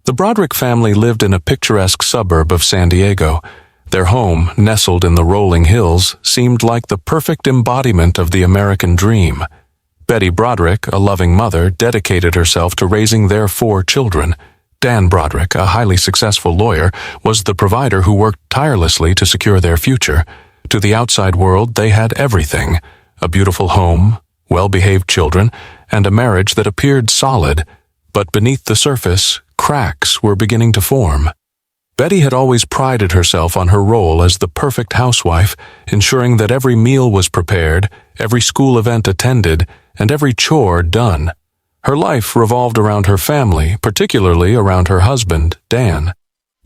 The Broderick family lived in a picturesque suburb of San Diego. Their home, nestled in the rolling hills, seemed like the perfect embodiment of the American dream. Betty Broderick, a loving mother, dedicated herself to raising their 4 children. Dan Broderick, a highly successful lawyer, was the provider who worked tirelessly to secure their future. To the outside world, they had everything: a beautiful home, well-behaved children, and a marriage that appeared solid. But beneath the surface, cracks were beginning to form. Betty had always prided herself on her role as the perfect housewife, ensuring that every meal was prepared, every school event attended, and every chore done. Her life revolved around her family, particularly around her husband, Dan.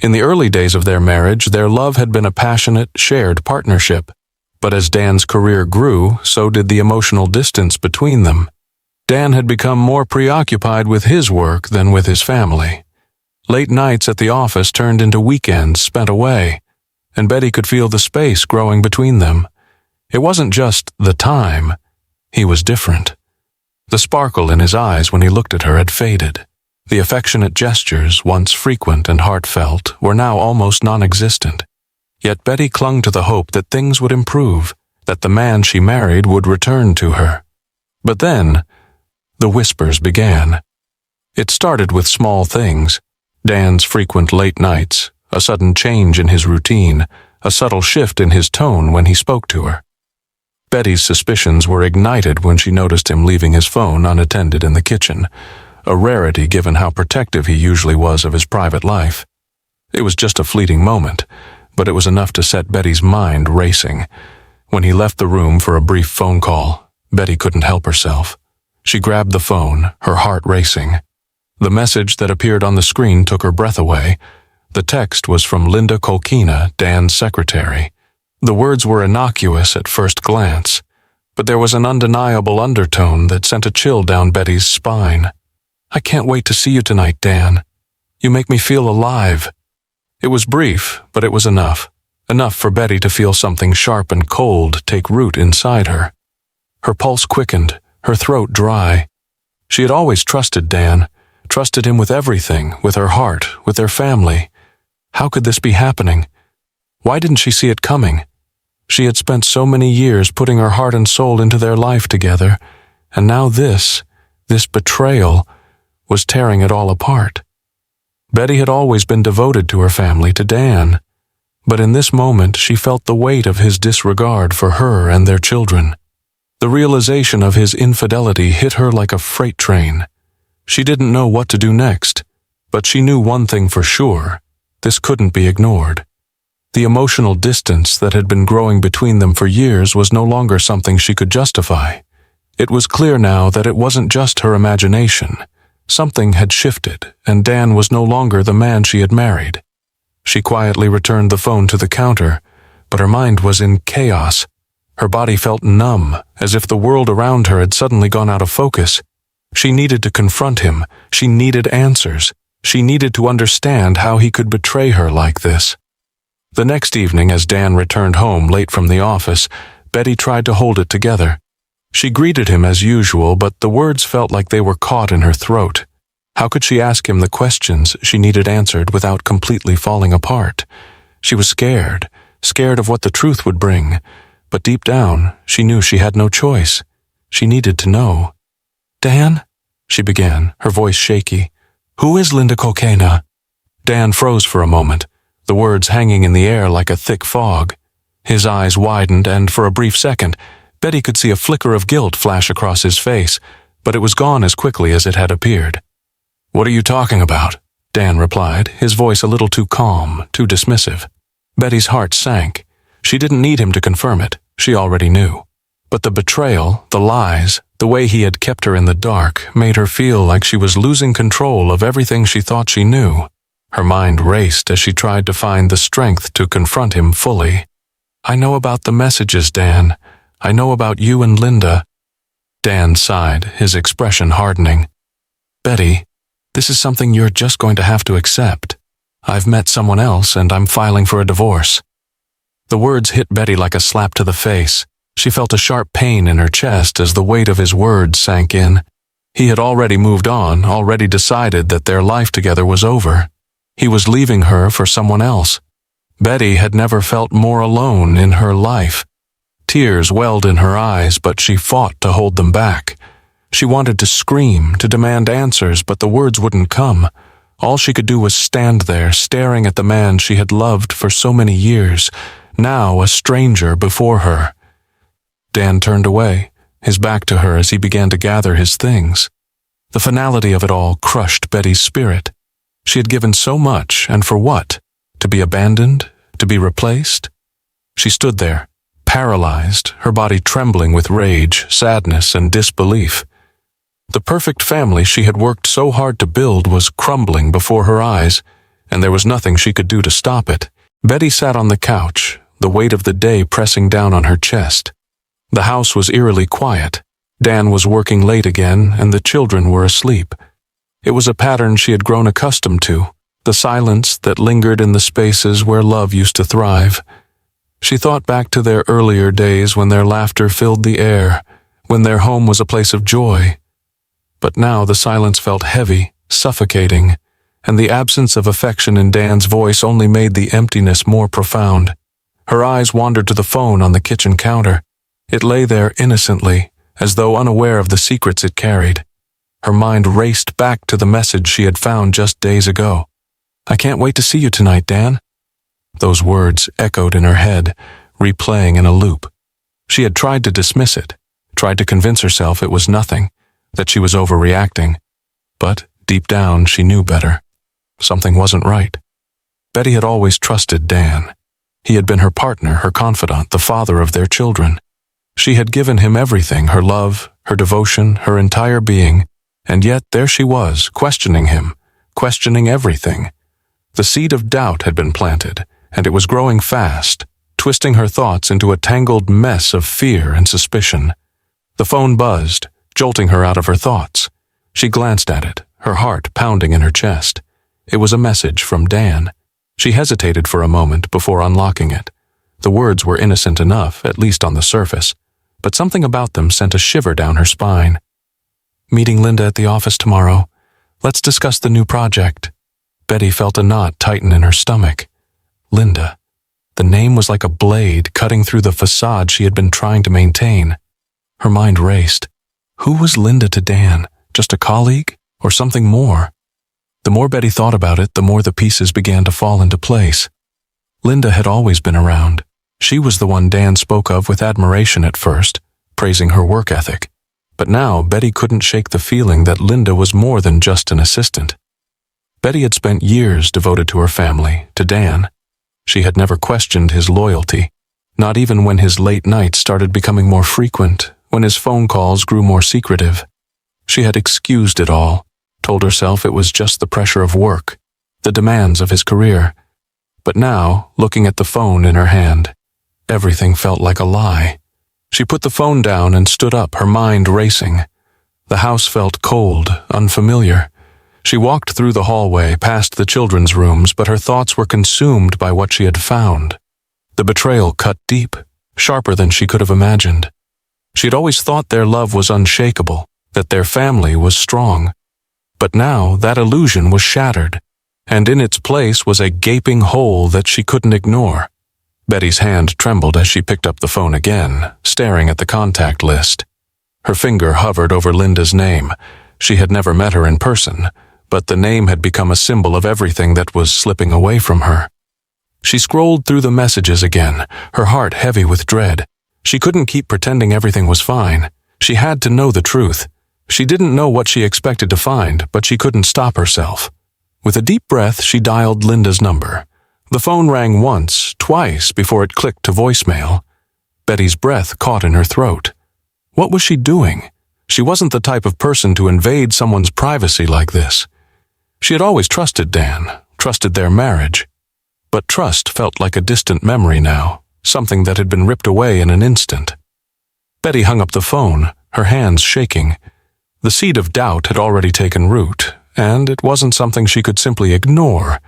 In the early days of their marriage, their love had been a passionate, shared partnership. But as Dan's career grew, so did the emotional distance between them. Dan had become more preoccupied with his work than with his family. Late nights at the office turned into weekends spent away, and Betty could feel the space growing between them. It wasn't just the time. He was different. The sparkle in his eyes when he looked at her had faded. The affectionate gestures, once frequent and heartfelt, were now almost non-existent. Yet Betty clung to the hope that things would improve, that the man she married would return to her. But then, the whispers began. It started with small things: Dan's frequent late nights, a sudden change in his routine, a subtle shift in his tone when he spoke to her. Betty's suspicions were ignited when she noticed him leaving his phone unattended in the kitchen, a rarity given how protective he usually was of his private life. It was just a fleeting moment, but it was enough to set Betty's mind racing. When he left the room for a brief phone call, Betty couldn't help herself. She grabbed the phone, her heart racing. The message that appeared on the screen took her breath away. The text was from Linda Kolkena, Dan's secretary. The words were innocuous at first glance, but there was an undeniable undertone that sent a chill down Betty's spine. "I can't wait to see you tonight, Dan. You make me feel alive." It was brief, but it was enough. Enough for Betty to feel something sharp and cold take root inside her. Her pulse quickened, her throat dry. She had always trusted Dan, trusted him with everything, with her heart, with their family. How could this be happening? Why didn't she see it coming? She had spent so many years putting her heart and soul into their life together, and now this betrayal, was tearing it all apart. Betty had always been devoted to her family, to Dan, but in this moment she felt the weight of his disregard for her and their children. The realization of his infidelity hit her like a freight train. She didn't know what to do next, but she knew one thing for sure: this couldn't be ignored. The emotional distance that had been growing between them for years was no longer something she could justify. It was clear now that it wasn't just her imagination. Something had shifted, and Dan was no longer the man she had married. She quietly returned the phone to the counter, but her mind was in chaos. Her body felt numb, as if the world around her had suddenly gone out of focus. She needed to confront him. She needed answers. She needed to understand how he could betray her like this. The next evening, as Dan returned home late from the office, Betty tried to hold it together. She greeted him as usual, but the words felt like they were caught in her throat. How could she ask him the questions she needed answered without completely falling apart? She was scared of what the truth would bring, but deep down, she knew she had no choice. She needed to know. "Dan?" she began, her voice shaky. "Who is Linda Kolkena?" Dan froze for a moment, the words hanging in the air like a thick fog. His eyes widened, and for a brief second, Betty could see a flicker of guilt flash across his face, but it was gone as quickly as it had appeared. "What are you talking about?" Dan replied, his voice a little too calm, too dismissive. Betty's heart sank. She didn't need him to confirm it. She already knew. But the betrayal, the lies, the way he had kept her in the dark, made her feel like she was losing control of everything she thought she knew. Her mind raced as she tried to find the strength to confront him fully. "I know about the messages, Dan. I know about you and Linda." Dan sighed, his expression hardening. "Betty, this is something you're just going to have to accept. I've met someone else, and I'm filing for a divorce." The words hit Betty like a slap to the face. She felt a sharp pain in her chest as the weight of his words sank in. He had already moved on, already decided that their life together was over. He was leaving her for someone else. Betty had never felt more alone in her life. Tears welled in her eyes, but she fought to hold them back. She wanted to scream, to demand answers, but the words wouldn't come. All she could do was stand there, staring at the man she had loved for so many years, now a stranger before her. Dan turned away, his back to her as he began to gather his things. The finality of it all crushed Betty's spirit. She had given so much, and for what? To be abandoned? To be replaced? She stood there, paralyzed, her body trembling with rage, sadness, and disbelief. The perfect family she had worked so hard to build was crumbling before her eyes, and there was nothing she could do to stop it. Betty sat on the couch, the weight of the day pressing down on her chest. The house was eerily quiet. Dan was working late again, and the children were asleep. It was a pattern she had grown accustomed to, the silence that lingered in the spaces where love used to thrive. She thought back to their earlier days when their laughter filled the air, when their home was a place of joy. But now the silence felt heavy, suffocating, and the absence of affection in Dan's voice only made the emptiness more profound. Her eyes wandered to the phone on the kitchen counter. It lay there innocently, as though unaware of the secrets it carried. Her mind raced back to the message she had found just days ago. "I can't wait to see you tonight, Dan." Those words echoed in her head, replaying in a loop. She had tried to dismiss it, tried to convince herself it was nothing, that she was overreacting. But deep down she knew better. Something wasn't right. Betty had always trusted Dan. He had been her partner, her confidant, the father of their children. She had given him everything, her love, her devotion, her entire being, and yet there she was, questioning him, questioning everything. The seed of doubt had been planted, and it was growing fast, twisting her thoughts into a tangled mess of fear and suspicion. The phone buzzed, jolting her out of her thoughts. She glanced at it, her heart pounding in her chest. It was a message from Dan. She hesitated for a moment before unlocking it. The words were innocent enough, at least on the surface, but something about them sent a shiver down her spine. "Meeting Linda at the office tomorrow. Let's discuss the new project." Betty felt a knot tighten in her stomach. Linda. The name was like a blade cutting through the facade she had been trying to maintain. Her mind raced. Who was Linda to Dan? Just a colleague? Or something more? The more Betty thought about it, the more the pieces began to fall into place. Linda had always been around. She was the one Dan spoke of with admiration at first, praising her work ethic. But now Betty couldn't shake the feeling that Linda was more than just an assistant. Betty had spent years devoted to her family, to Dan. She had never questioned his loyalty, not even when his late nights started becoming more frequent, when his phone calls grew more secretive. She had excused it all, told herself it was just the pressure of work, the demands of his career. But now, looking at the phone in her hand, everything felt like a lie. She put the phone down and stood up, her mind racing. The house felt cold, unfamiliar. She walked through the hallway, past the children's rooms, but her thoughts were consumed by what she had found. The betrayal cut deep, sharper than she could have imagined. She had always thought their love was unshakable, that their family was strong. But now that illusion was shattered, and in its place was a gaping hole that she couldn't ignore. Betty's hand trembled as she picked up the phone again, staring at the contact list. Her finger hovered over Linda's name. She had never met her in person, but the name had become a symbol of everything that was slipping away from her. She scrolled through the messages again, her heart heavy with dread. She couldn't keep pretending everything was fine. She had to know the truth. She didn't know what she expected to find, but she couldn't stop herself. With a deep breath, she dialed Linda's number. The phone rang once, twice, before it clicked to voicemail. Betty's breath caught in her throat. What was she doing? She wasn't the type of person to invade someone's privacy like this. She had always trusted Dan, trusted their marriage. But trust felt like a distant memory now, something that had been ripped away in an instant. Betty hung up the phone, her hands shaking. The seed of doubt had already taken root, and it wasn't something she could simply ignore.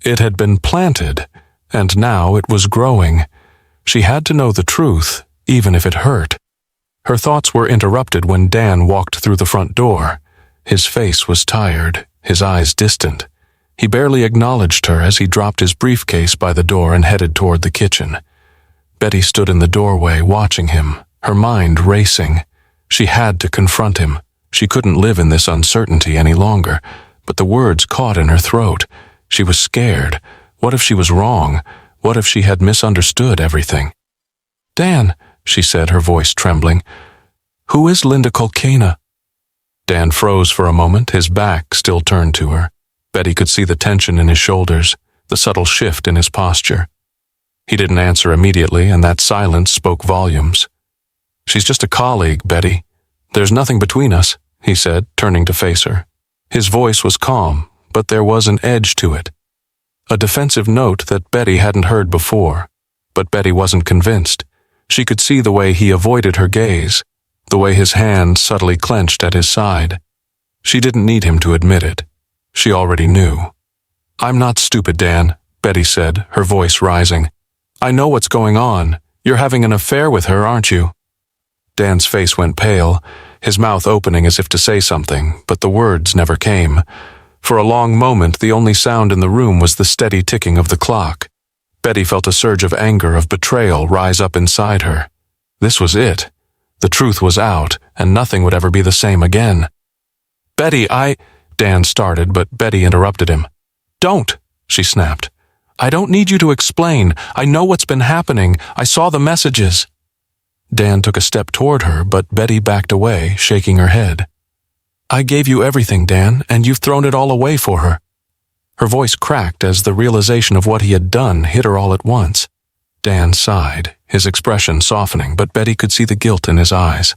It had been planted, and now it was growing. She had to know the truth, even if it hurt. Her thoughts were interrupted when Dan walked through the front door. His face was tired, his eyes distant. He barely acknowledged her as he dropped his briefcase by the door and headed toward the kitchen. Betty stood in the doorway watching him, her mind racing. She had to confront him. She couldn't live in this uncertainty any longer, but the words caught in her throat. She was scared. What if she was wrong? What if she had misunderstood everything? "Dan," she said, her voice trembling. "Who is Linda Kolkena?" Dan froze for a moment, his back still turned to her. Betty could see the tension in his shoulders, the subtle shift in his posture. He didn't answer immediately, and that silence spoke volumes. "She's just a colleague, Betty. There's nothing between us," he said, turning to face her. His voice was calm, but there was an edge to it. A defensive note that Betty hadn't heard before. But Betty wasn't convinced. She could see the way he avoided her gaze, the way his hand subtly clenched at his side. She didn't need him to admit it. She already knew. "I'm not stupid, Dan," Betty said, her voice rising. "I know what's going on. You're having an affair with her, aren't you?" Dan's face went pale, his mouth opening as if to say something, but the words never came. For a long moment, the only sound in the room was the steady ticking of the clock. Betty felt a surge of anger, of betrayal, rise up inside her. This was it. The truth was out, and nothing would ever be the same again. "Betty, Dan started, but Betty interrupted him. "Don't," she snapped. "I don't need you to explain. I know what's been happening. I saw the messages." Dan took a step toward her, but Betty backed away, shaking her head. "I gave you everything, Dan, and you've thrown it all away for her." Her voice cracked as the realization of what he had done hit her all at once. Dan sighed, his expression softening, but Betty could see the guilt in his eyes.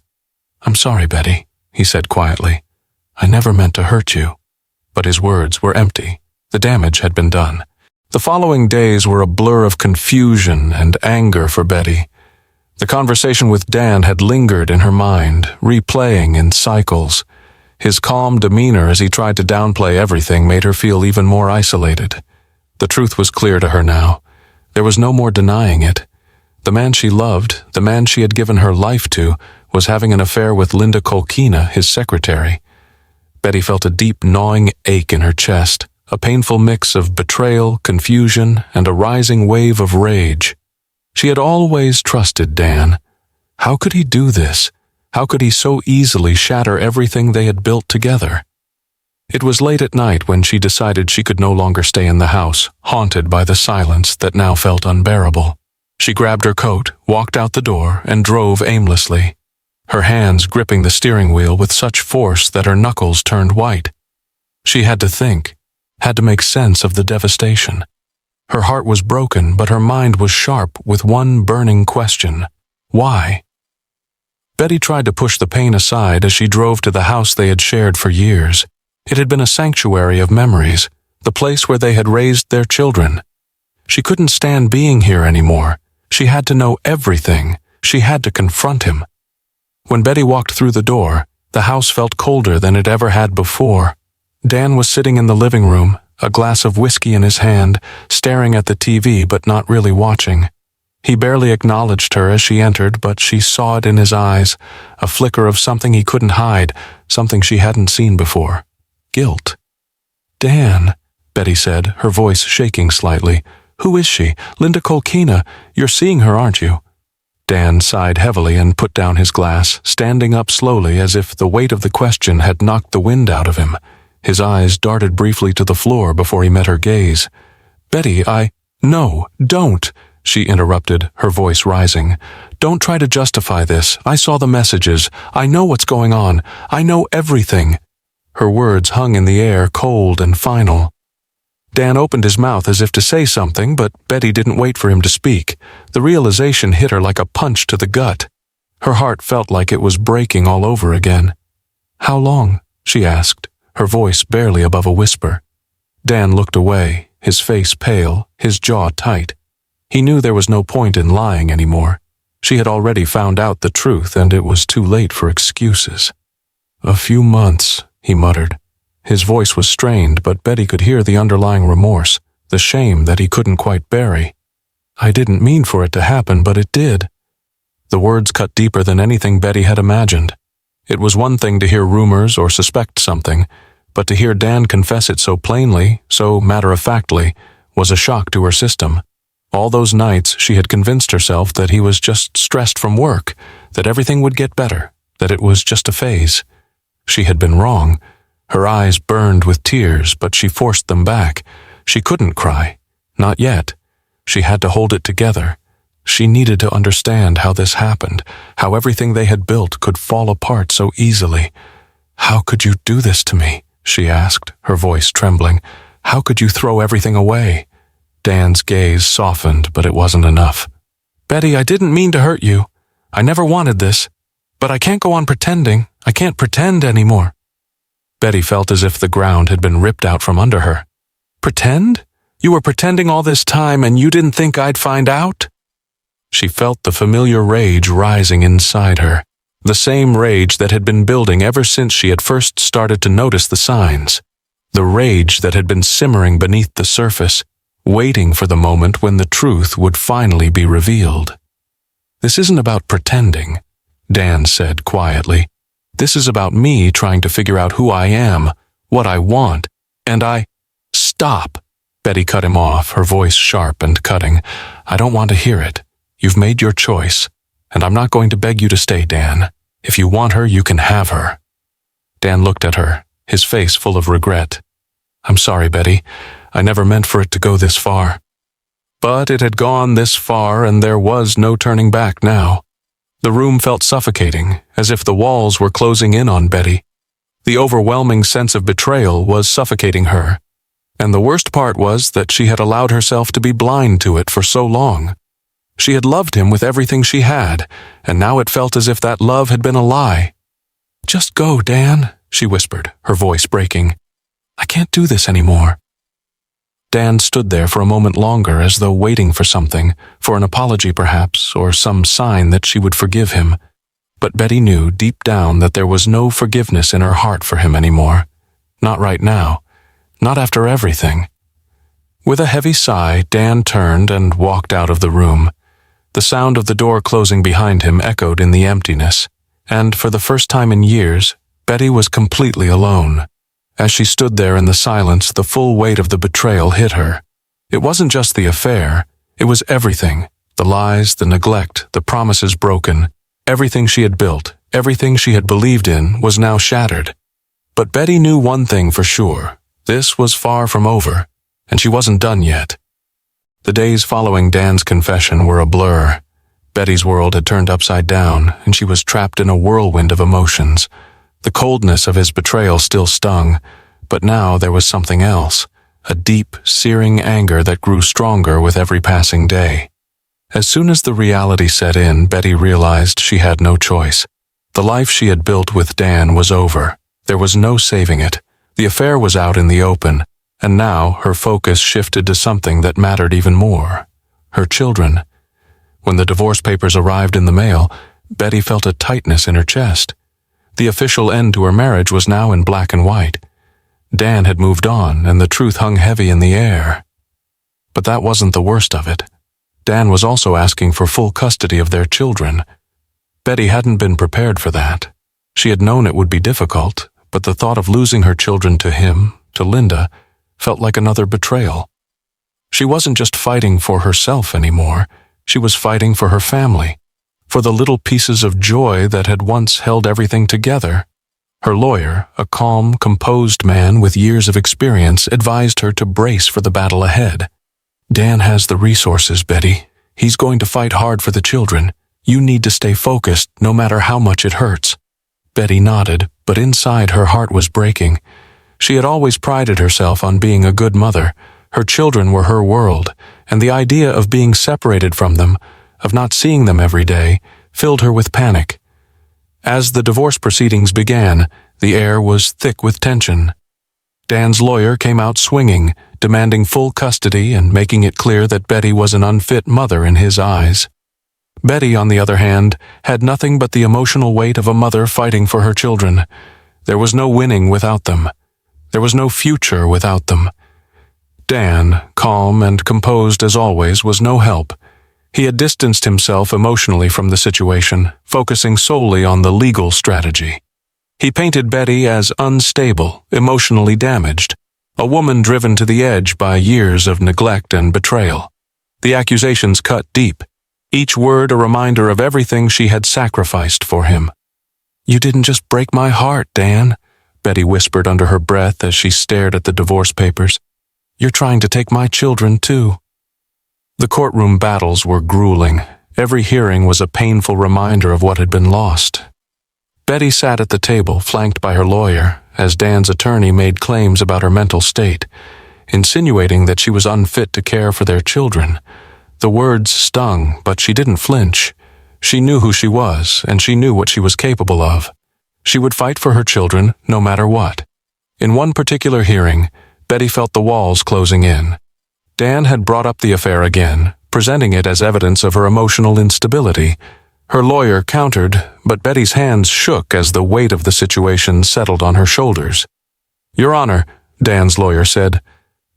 "I'm sorry, Betty," he said quietly. "I never meant to hurt you." But his words were empty. The damage had been done. The following days were a blur of confusion and anger for Betty. The conversation with Dan had lingered in her mind, replaying in cycles. His calm demeanor as he tried to downplay everything made her feel even more isolated. The truth was clear to her now. There was no more denying it. The man she loved, the man she had given her life to, was having an affair with Linda Kolkena, his secretary. Betty felt a deep gnawing ache in her chest, a painful mix of betrayal, confusion, and a rising wave of rage. She had always trusted Dan. How could he do this? How could he so easily shatter everything they had built together? It was late at night when she decided she could no longer stay in the house, haunted by the silence that now felt unbearable. She grabbed her coat, walked out the door, and drove aimlessly, her hands gripping the steering wheel with such force that her knuckles turned white. She had to think, had to make sense of the devastation. Her heart was broken, but her mind was sharp with one burning question. Why? Betty tried to push the pain aside as she drove to the house they had shared for years. It had been a sanctuary of memories, the place where they had raised their children. She couldn't stand being here anymore. She had to know everything. She had to confront him. When Betty walked through the door, the house felt colder than it ever had before. Dan was sitting in the living room, a glass of whiskey in his hand, staring at the TV but not really watching. He barely acknowledged her as she entered, but she saw it in his eyes, a flicker of something he couldn't hide, something she hadn't seen before. Guilt. "Dan," Betty said, her voice shaking slightly. "Who is she? Linda Kolkena. You're seeing her, aren't you?" Dan sighed heavily and put down his glass, standing up slowly as if the weight of the question had knocked the wind out of him. His eyes darted briefly to the floor before he met her gaze. "Betty, No, don't," she interrupted, her voice rising. "Don't try to justify this. I saw the messages. I know what's going on. I know everything." Her words hung in the air, cold and final. Dan opened his mouth as if to say something, but Betty didn't wait for him to speak. The realization hit her like a punch to the gut. Her heart felt like it was breaking all over again. "How long?" she asked, her voice barely above a whisper. Dan looked away, his face pale, his jaw tight. He knew there was no point in lying anymore. She had already found out the truth, and it was too late for excuses. "A few months," he muttered. His voice was strained, but Betty could hear the underlying remorse, the shame that he couldn't quite bury. "I didn't mean for it to happen, but it did." The words cut deeper than anything Betty had imagined. It was one thing to hear rumors or suspect something, but to hear Dan confess it so plainly, so matter-of-factly, was a shock to her system. All those nights she had convinced herself that he was just stressed from work, that everything would get better, that it was just a phase. She had been wrong. Her eyes burned with tears, but she forced them back. She couldn't cry. Not yet. She had to hold it together. She needed to understand how this happened, how everything they had built could fall apart so easily. "How could you do this to me?" she asked, her voice trembling. "How could you throw everything away?" Dan's gaze softened, but it wasn't enough. "Betty, I didn't mean to hurt you. I never wanted this. But I can't go on pretending. I can't pretend anymore." Betty felt as if the ground had been ripped out from under her. "Pretend? You were pretending all this time and you didn't think I'd find out?" She felt the familiar rage rising inside her, the same rage that had been building ever since she had first started to notice the signs, the rage that had been simmering beneath the surface, waiting for the moment when the truth would finally be revealed. "This isn't about pretending," Dan said quietly. "This is about me trying to figure out who I am, what I want, and Stop!" Betty cut him off, her voice sharp and cutting. "I don't want to hear it. You've made your choice, and I'm not going to beg you to stay, Dan. If you want her, you can have her." Dan looked at her, his face full of regret. "I'm sorry, Betty. I never meant for it to go this far." But it had gone this far, and there was no turning back now. The room felt suffocating, as if the walls were closing in on Betty. The overwhelming sense of betrayal was suffocating her, and the worst part was that she had allowed herself to be blind to it for so long. She had loved him with everything she had, and now it felt as if that love had been a lie. "Just go, Dan," she whispered, her voice breaking. "I can't do this anymore." Dan stood there for a moment longer, as though waiting for something, for an apology perhaps, or some sign that she would forgive him. But Betty knew deep down that there was no forgiveness in her heart for him anymore. Not right now. Not after everything. With a heavy sigh, Dan turned and walked out of the room. The sound of the door closing behind him echoed in the emptiness, and for the first time in years, Betty was completely alone. As she stood there in the silence, the full weight of the betrayal hit her. It wasn't just the affair, it was everything. The lies, the neglect, the promises broken. Everything she had built, everything she had believed in, was now shattered. But Betty knew one thing for sure. This was far from over, and she wasn't done yet. The days following Dan's confession were a blur. Betty's world had turned upside down, and she was trapped in a whirlwind of emotions. The coldness of his betrayal still stung, but now there was something else, a deep, searing anger that grew stronger with every passing day. As soon as the reality set in, Betty realized she had no choice. The life she had built with Dan was over. There was no saving it. The affair was out in the open, and now her focus shifted to something that mattered even more: her children. When the divorce papers arrived in the mail, Betty felt a tightness in her chest. The official end to her marriage was now in black and white. Dan had moved on, and the truth hung heavy in the air. But that wasn't the worst of it. Dan was also asking for full custody of their children. Betty hadn't been prepared for that. She had known it would be difficult, but the thought of losing her children to him, to Linda, felt like another betrayal. She wasn't just fighting for herself anymore. She was fighting for her family, for the little pieces of joy that had once held everything together. Her lawyer, a calm, composed man with years of experience, advised her to brace for the battle ahead. "Dan has the resources, Betty. He's going to fight hard for the children. You need to stay focused, no matter how much it hurts." Betty nodded, but inside her heart was breaking. She had always prided herself on being a good mother. Her children were her world, and the idea of being separated from them, of not seeing them every day, filled her with panic. As the divorce proceedings began, the air was thick with tension. Dan's lawyer came out swinging, demanding full custody and making it clear that Betty was an unfit mother in his eyes. Betty, on the other hand, had nothing but the emotional weight of a mother fighting for her children. There was no winning without them. There was no future without them. Dan, calm and composed as always, was no help. He had distanced himself emotionally from the situation, focusing solely on the legal strategy. He painted Betty as unstable, emotionally damaged, a woman driven to the edge by years of neglect and betrayal. The accusations cut deep, each word a reminder of everything she had sacrificed for him. "You didn't just break my heart, Dan," Betty whispered under her breath as she stared at the divorce papers. "You're trying to take my children, too." The courtroom battles were grueling. Every hearing was a painful reminder of what had been lost. Betty sat at the table, flanked by her lawyer, as Dan's attorney made claims about her mental state, insinuating that she was unfit to care for their children. The words stung, but she didn't flinch. She knew who she was, and she knew what she was capable of. She would fight for her children, no matter what. In one particular hearing, Betty felt the walls closing in. Dan had brought up the affair again, presenting it as evidence of her emotional instability. Her lawyer countered, but Betty's hands shook as the weight of the situation settled on her shoulders. "Your Honor," Dan's lawyer said,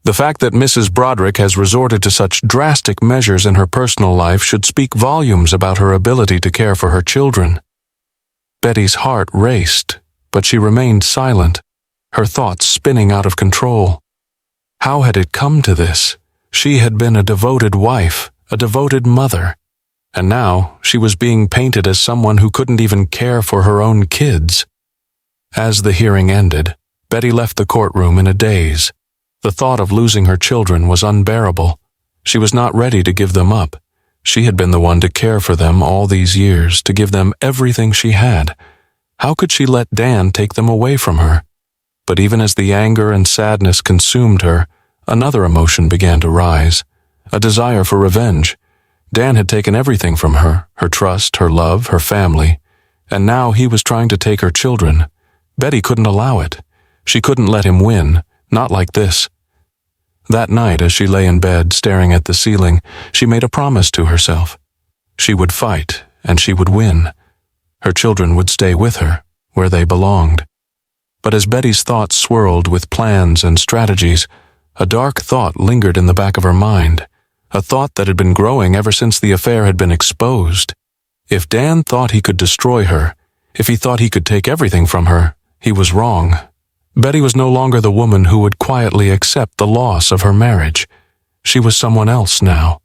"the fact that Mrs. Broderick has resorted to such drastic measures in her personal life should speak volumes about her ability to care for her children." Betty's heart raced, but she remained silent, her thoughts spinning out of control. How had it come to this? She had been a devoted wife, a devoted mother, and now she was being painted as someone who couldn't even care for her own kids. As the hearing ended, Betty left the courtroom in a daze. The thought of losing her children was unbearable. She was not ready to give them up. She had been the one to care for them all these years, to give them everything she had. How could she let Dan take them away from her? But even as the anger and sadness consumed her, another emotion began to rise, a desire for revenge. Dan had taken everything from her, her trust, her love, her family, and now he was trying to take her children. Betty couldn't allow it. She couldn't let him win, not like this. That night, as she lay in bed staring at the ceiling, she made a promise to herself. She would fight, and she would win. Her children would stay with her, where they belonged. But as Betty's thoughts swirled with plans and strategies, a dark thought lingered in the back of her mind, a thought that had been growing ever since the affair had been exposed. If Dan thought he could destroy her, if he thought he could take everything from her, he was wrong. Betty was no longer the woman who would quietly accept the loss of her marriage. She was someone else now.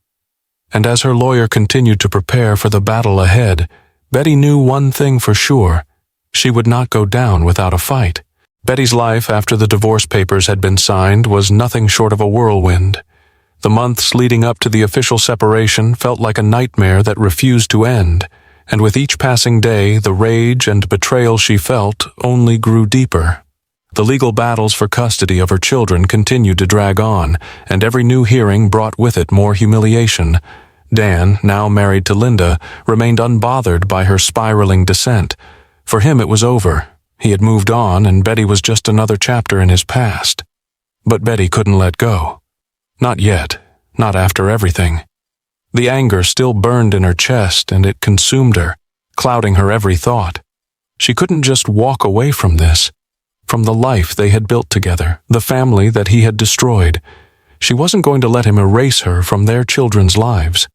And as her lawyer continued to prepare for the battle ahead, Betty knew one thing for sure: she would not go down without a fight. Betty's life after the divorce papers had been signed was nothing short of a whirlwind. The months leading up to the official separation felt like a nightmare that refused to end, and with each passing day, the rage and betrayal she felt only grew deeper. The legal battles for custody of her children continued to drag on, and every new hearing brought with it more humiliation. Dan, now married to Linda, remained unbothered by her spiraling descent. For him it was over. He had moved on, and Betty was just another chapter in his past. But Betty couldn't let go. Not yet, not after everything. The anger still burned in her chest, and it consumed her, clouding her every thought. She couldn't just walk away from this, from the life they had built together, the family that he had destroyed. She wasn't going to let him erase her from their children's lives.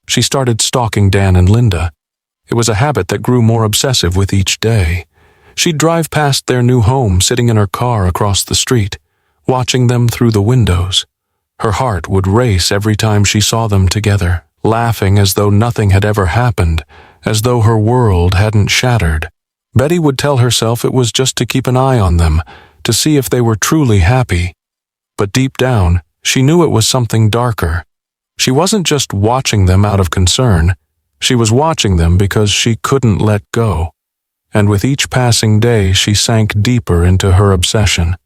She started stalking Dan and Linda. It was a habit that grew more obsessive with each day. She'd drive past their new home, sitting in her car across the street, watching them through the windows. Her heart would race every time she saw them together, laughing as though nothing had ever happened, as though her world hadn't shattered. Betty would tell herself it was just to keep an eye on them, to see if they were truly happy. But deep down, she knew it was something darker. She wasn't just watching them out of concern. She was watching them because she couldn't let go. And with each passing day, she sank deeper into her obsession.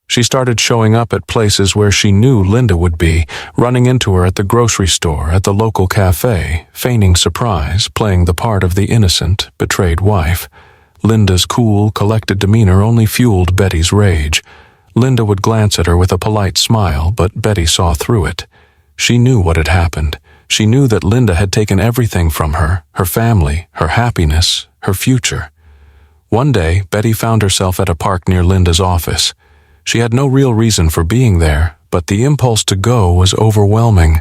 She started showing up at places where she knew Linda would be, running into her at the grocery store, at the local cafe, feigning surprise, playing the part of the innocent, betrayed wife. Linda's cool, collected demeanor only fueled Betty's rage. Linda would glance at her with a polite smile, but Betty saw through it. She knew what had happened. She knew that Linda had taken everything from her, her family, her happiness, her future. One day, Betty found herself at a park near Linda's office. She had no real reason for being there, but the impulse to go was overwhelming.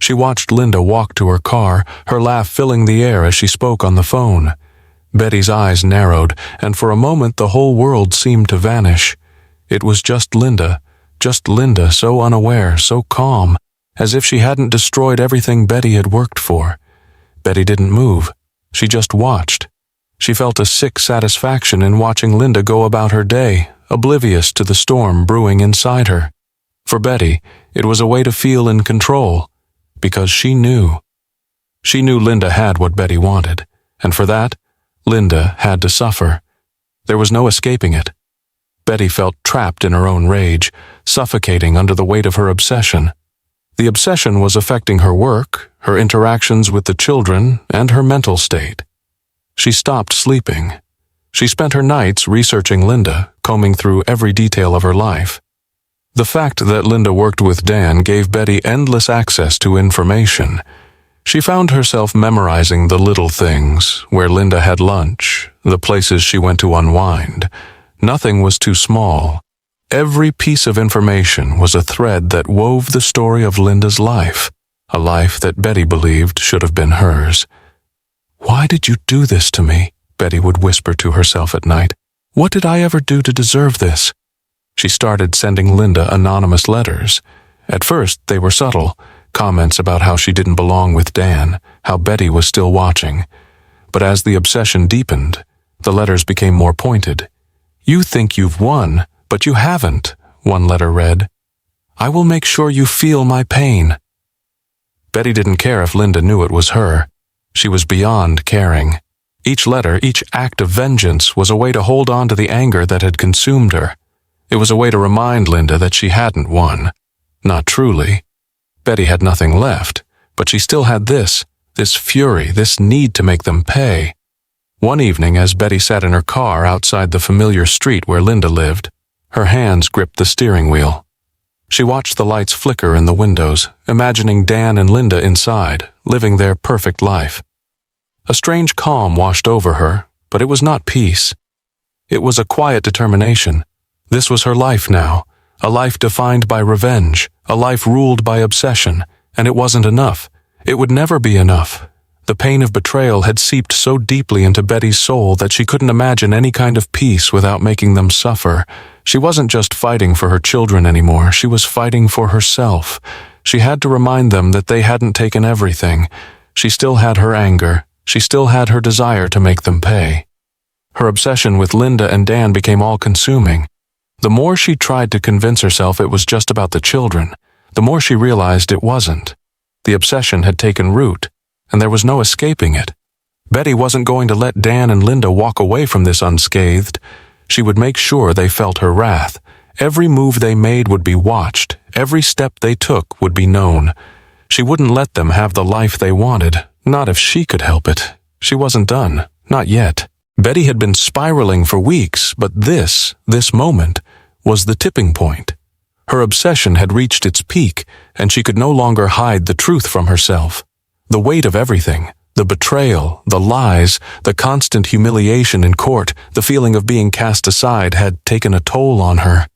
She watched Linda walk to her car, her laugh filling the air as she spoke on the phone. Betty's eyes narrowed, and for a moment the whole world seemed to vanish. It was just Linda, so unaware, so calm, as if she hadn't destroyed everything Betty had worked for. Betty didn't move. She just watched. She felt a sick satisfaction in watching Linda go about her day, oblivious to the storm brewing inside her. For Betty, it was a way to feel in control, because she knew. She knew Linda had what Betty wanted, and for that, Linda had to suffer. There was no escaping it. Betty felt trapped in her own rage, suffocating under the weight of her obsession. The obsession was affecting her work, her interactions with the children, and her mental state. She stopped sleeping. She spent her nights researching Linda, combing through every detail of her life. The fact that Linda worked with Dan gave Betty endless access to information. She found herself memorizing the little things, where Linda had lunch, the places she went to unwind. Nothing was too small. Every piece of information was a thread that wove the story of Linda's life, a life that Betty believed should have been hers. "Why did you do this to me?" Betty would whisper to herself at night. "What did I ever do to deserve this?" She started sending Linda anonymous letters. At first, they were subtle, comments about how she didn't belong with Dan, how Betty was still watching. But as the obsession deepened, the letters became more pointed. "You think you've won, but you haven't," one letter read. "I will make sure you feel my pain." Betty didn't care if Linda knew it was her. She was beyond caring. Each letter, each act of vengeance, was a way to hold on to the anger that had consumed her. It was a way to remind Linda that she hadn't won. Not truly. Betty had nothing left, but she still had this fury, this need to make them pay. One evening, as Betty sat in her car outside the familiar street where Linda lived, her hands gripped the steering wheel. She watched the lights flicker in the windows, imagining Dan and Linda inside, living their perfect life. A strange calm washed over her, but it was not peace. It was a quiet determination. This was her life now, a life defined by revenge, a life ruled by obsession, and it wasn't enough. It would never be enough. The pain of betrayal had seeped so deeply into Betty's soul that she couldn't imagine any kind of peace without making them suffer. She wasn't just fighting for her children anymore, she was fighting for herself. She had to remind them that they hadn't taken everything. She still had her anger. She still had her desire to make them pay. Her obsession with Linda and Dan became all-consuming. The more she tried to convince herself it was just about the children, the more she realized it wasn't. The obsession had taken root, and there was no escaping it. Betty wasn't going to let Dan and Linda walk away from this unscathed. She would make sure they felt her wrath. Every move they made would be watched. Every step they took would be known. She wouldn't let them have the life they wanted, not if she could help it. She wasn't done, not yet. Betty had been spiraling for weeks, but this moment, was the tipping point. Her obsession had reached its peak, and she could no longer hide the truth from herself. The weight of everything, the betrayal, the lies, the constant humiliation in court, the feeling of being cast aside had taken a toll on her.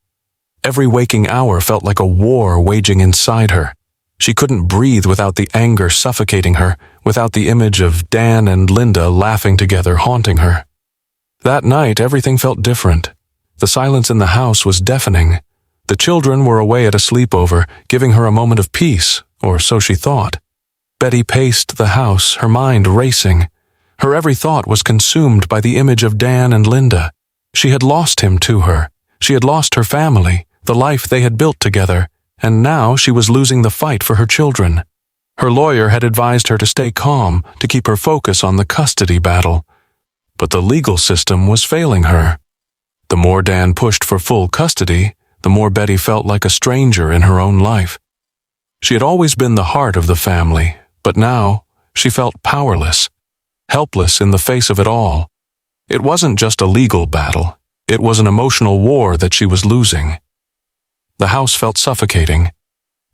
Every waking hour felt like a war waging inside her. She couldn't breathe without the anger suffocating her, without the image of Dan and Linda laughing together haunting her. That night, everything felt different. The silence in the house was deafening. The children were away at a sleepover, giving her a moment of peace, or so she thought. Betty paced the house, her mind racing. Her every thought was consumed by the image of Dan and Linda. She had lost him to her. She had lost her family, the life they had built together, and now she was losing the fight for her children. Her lawyer had advised her to stay calm, to keep her focus on the custody battle. But the legal system was failing her. The more Dan pushed for full custody, the more Betty felt like a stranger in her own life. She had always been the heart of the family, but now she felt powerless, helpless in the face of it all. It wasn't just a legal battle. It was an emotional war that she was losing. The house felt suffocating.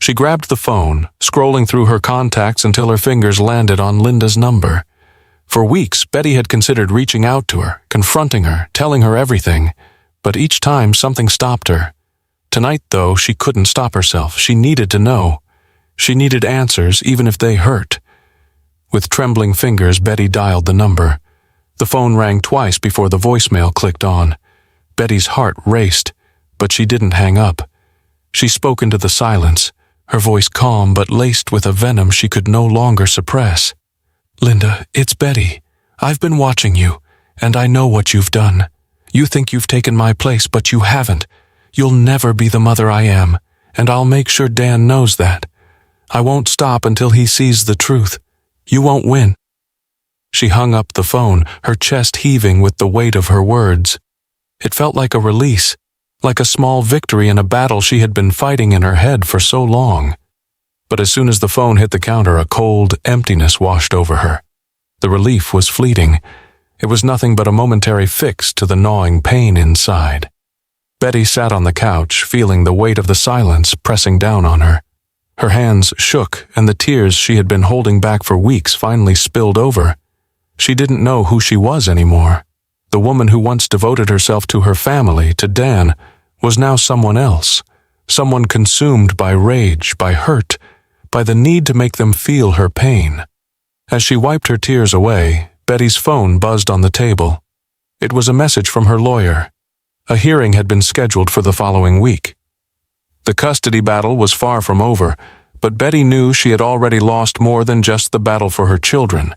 She grabbed the phone, scrolling through her contacts until her fingers landed on Linda's number. For weeks, Betty had considered reaching out to her, confronting her, telling her everything, but each time something stopped her. Tonight, though, she couldn't stop herself. She needed to know. She needed answers, even if they hurt. With trembling fingers, Betty dialed the number. The phone rang twice before the voicemail clicked on. Betty's heart raced, but she didn't hang up. She spoke into the silence, her voice calm but laced with a venom she could no longer suppress. "Linda, it's Betty. I've been watching you, and I know what you've done. You think you've taken my place, but you haven't. You'll never be the mother I am, and I'll make sure Dan knows that. I won't stop until he sees the truth. You won't win." She hung up the phone, her chest heaving with the weight of her words. It felt like a release, like a small victory in a battle she had been fighting in her head for so long. But as soon as the phone hit the counter, a cold emptiness washed over her. The relief was fleeting. It was nothing but a momentary fix to the gnawing pain inside. Betty sat on the couch, feeling the weight of the silence pressing down on her. Her hands shook, and the tears she had been holding back for weeks finally spilled over. She didn't know who she was anymore. The woman who once devoted herself to her family, to Dan, was now someone else. Someone consumed by rage, by hurt, by the need to make them feel her pain. As she wiped her tears away, Betty's phone buzzed on the table. It was a message from her lawyer. A hearing had been scheduled for the following week. The custody battle was far from over, but Betty knew she had already lost more than just the battle for her children.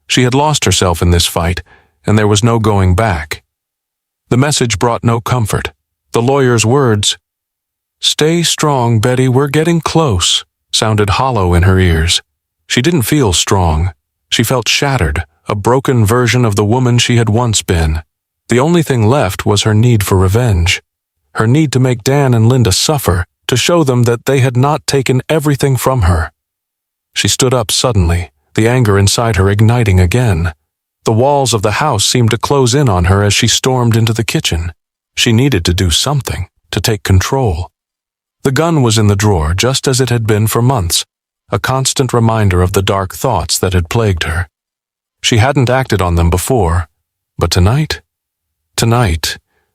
She had lost herself in this fight, and there was no going back. The message brought no comfort. The lawyer's words, "Stay strong, Betty, we're getting close," sounded hollow in her ears. She didn't feel strong. She felt shattered, a broken version of the woman she had once been. The only thing left was her need for revenge. Her need to make Dan and Linda suffer, to show them that they had not taken everything from her. She stood up suddenly, the anger inside her igniting again. The walls of the house seemed to close in on her as she stormed into the kitchen. She needed to do something, to take control. The gun was in the drawer, just as it had been for months, a constant reminder of the dark thoughts that had plagued her. She hadn't acted on them before, but tonight,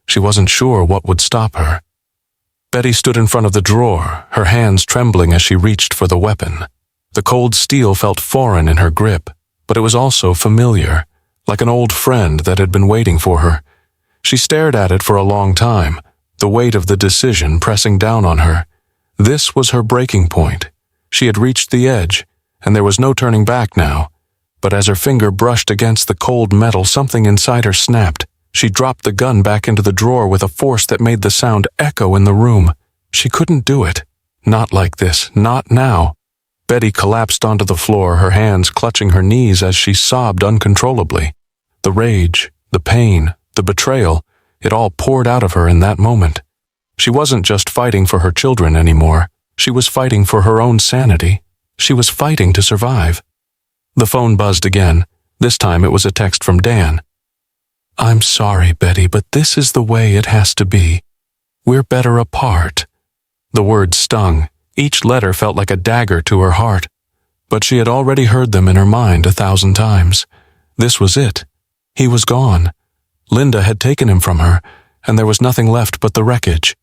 she wasn't sure what would stop her. Betty stood in front of the drawer, her hands trembling as she reached for the weapon. The cold steel felt foreign in her grip, but it was also familiar, like an old friend that had been waiting for her. She stared at it for a long time, the weight of the decision pressing down on her. This was her breaking point. She had reached the edge, and there was no turning back now. But as her finger brushed against the cold metal, something inside her snapped. She dropped the gun back into the drawer with a force that made the sound echo in the room. She couldn't do it. Not like this, not now. Betty collapsed onto the floor, her hands clutching her knees as she sobbed uncontrollably. The rage, the pain, the betrayal, it all poured out of her in that moment. She wasn't just fighting for her children anymore. She was fighting for her own sanity. She was fighting to survive. The phone buzzed again. This time it was a text from Dan. "I'm sorry, Betty, but this is the way it has to be. We're better apart." The words stung. Each letter felt like a dagger to her heart. But she had already heard them in her mind 1,000 times. This was it. He was gone. Linda had taken him from her, and there was nothing left but the wreckage.